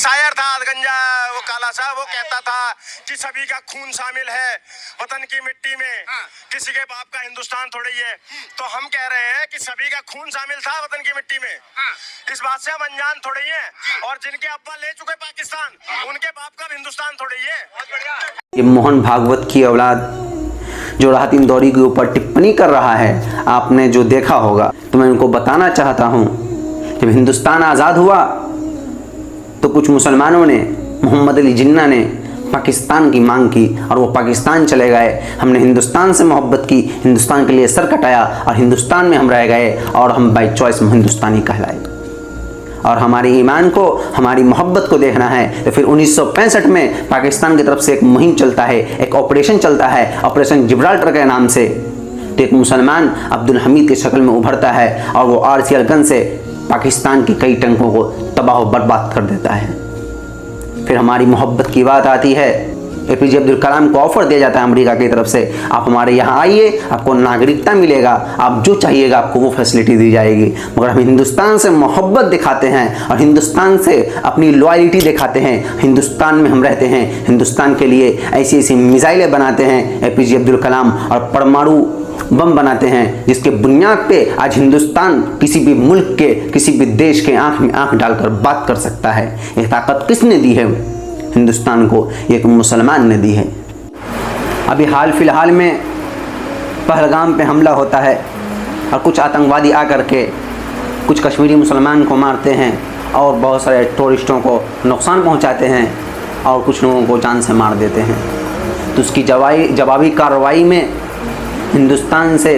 शायर था गंजा वो काला सा, वो कहता था कि सभी का खून शामिल है वतन की मिट्टी में, किसी के बाप का हिंदुस्तान थोड़ी है। तो हम कह रहे हैं कि सभी का खून शामिल था वतन की मिट्टी में, इस बात से हम अनजान थोड़ी है। और जिनके अब्बा ले चुके पाकिस्तान, उनके बाप का हिंदुस्तान थोड़ी है। ये मोहन भागवत की औलाद जो राहत इंदौरी के ऊपर टिप्पणी कर रहा है, आपने जो देखा होगा, तो मैं उनको बताना चाहता हूँ, जब हिंदुस्तान आज़ाद हुआ तो कुछ मुसलमानों ने, मोहम्मद अली जिन्ना ने पाकिस्तान की मांग की और वो पाकिस्तान चले गए। हमने हिंदुस्तान से मोहब्बत की, हिंदुस्तान के लिए सर कटाया और हिंदुस्तान में हम रह गए और हम बाई चॉइस हिंदुस्तानी कहलाए। और हमारे ईमान को, हमारी मोहब्बत को देखना है तो फिर 1965 में पाकिस्तान की तरफ से एक मुहिम चलता है, एक ऑपरेशन चलता है, ऑपरेशन जिब्राल्टर के नाम से। तो एक मुसलमान अब्दुल हमीद की शक्ल में उभरता है और वो आरसीएल गन से पाकिस्तान की कई टंकों को तबाह व बर्बाद कर देता है। फिर हमारी मोहब्बत की बात आती है, एपीजे अब्दुल कलाम को ऑफर दिया जाता है अमेरिका की तरफ से, आप हमारे यहाँ आइए, आपको नागरिकता मिलेगा, आप जो चाहिएगा आपको वो फैसिलिटी दी जाएगी। मगर हम हिंदुस्तान से मोहब्बत दिखाते हैं और हिंदुस्तान से अपनी लॉयल्टी दिखाते हैं, हिंदुस्तान में हम रहते हैं, हिंदुस्तान के लिए ऐसी ऐसी मिसाइलें बनाते हैं एपीजे अब्दुल कलाम और परमाणु बम बनाते हैं, जिसके बुनियाद पे आज हिंदुस्तान किसी भी मुल्क के, किसी भी देश के आंख में आंख डालकर बात कर सकता है। ये ताकत किसने दी है हिंदुस्तान को? एक मुसलमान ने दी है। अभी हाल फिलहाल में पहलगाम पे हमला होता है और कुछ आतंकवादी आकर के कुछ कश्मीरी मुसलमान को मारते हैं और बहुत सारे टूरिस्टों को नुकसान पहुंचाते हैं और कुछ लोगों को जान से मार देते हैं। तो उसकी जवाबी कार्रवाई में हिंदुस्तान से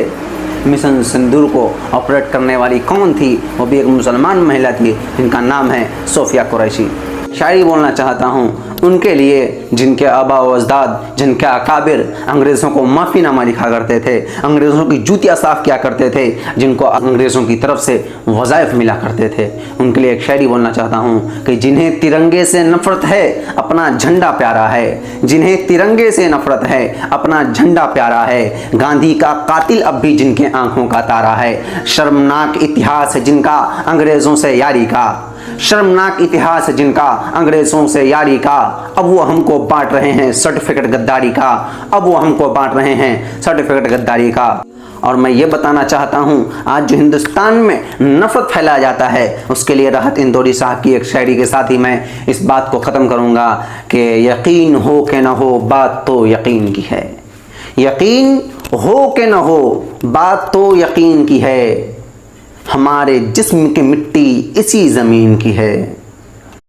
मिशन सिंदूर को ऑपरेट करने वाली कौन थी? वो भी एक मुसलमान महिला थी जिनका नाम है सोफिया कुरैशी। शायरी बोलना चाहता हूँ उनके लिए जिनके आबा व अजदाद, जिनके अकाबिर अंग्रेज़ों को माफ़ीनामा लिखा करते थे, अंग्रेज़ों की जूतियाँ साफ़ किया करते थे, जिनको अंग्रेज़ों की तरफ से वज़ाइफ मिला करते थे। उनके लिए एक शायरी बोलना चाहता हूँ कि जिन्हें तिरंगे से नफ़रत है अपना झंडा प्यारा है, जिन्हें तिरंगे से नफ़रत है अपना झंडा प्यारा है, गांधी का कातिल अब भी जिनके आँखों का तारा है, शर्मनाक इतिहास है जिनका अंग्रेज़ों से यारी का, शर्मनाक इतिहास जिनका अंग्रेज़ों से यारी का, अब वो हमको बांट रहे हैं सर्टिफिकेट गद्दारी का, अब वो हमको बांट रहे हैं सर्टिफिकेट गद्दारी का। और मैं ये बताना चाहता हूँ, आज जो हिंदुस्तान में नफ़रत फैलाया जाता है उसके लिए राहत इंदौरी साहब की एक शायरी के साथ ही मैं इस बात को ख़त्म करूँगा कि यकीन हो कि न हो बात तो यकीन की है, यकीन हो कि न हो बात तो यकीन की है, हमारे जिस्म की मिट्टी इसी ज़मीन की है।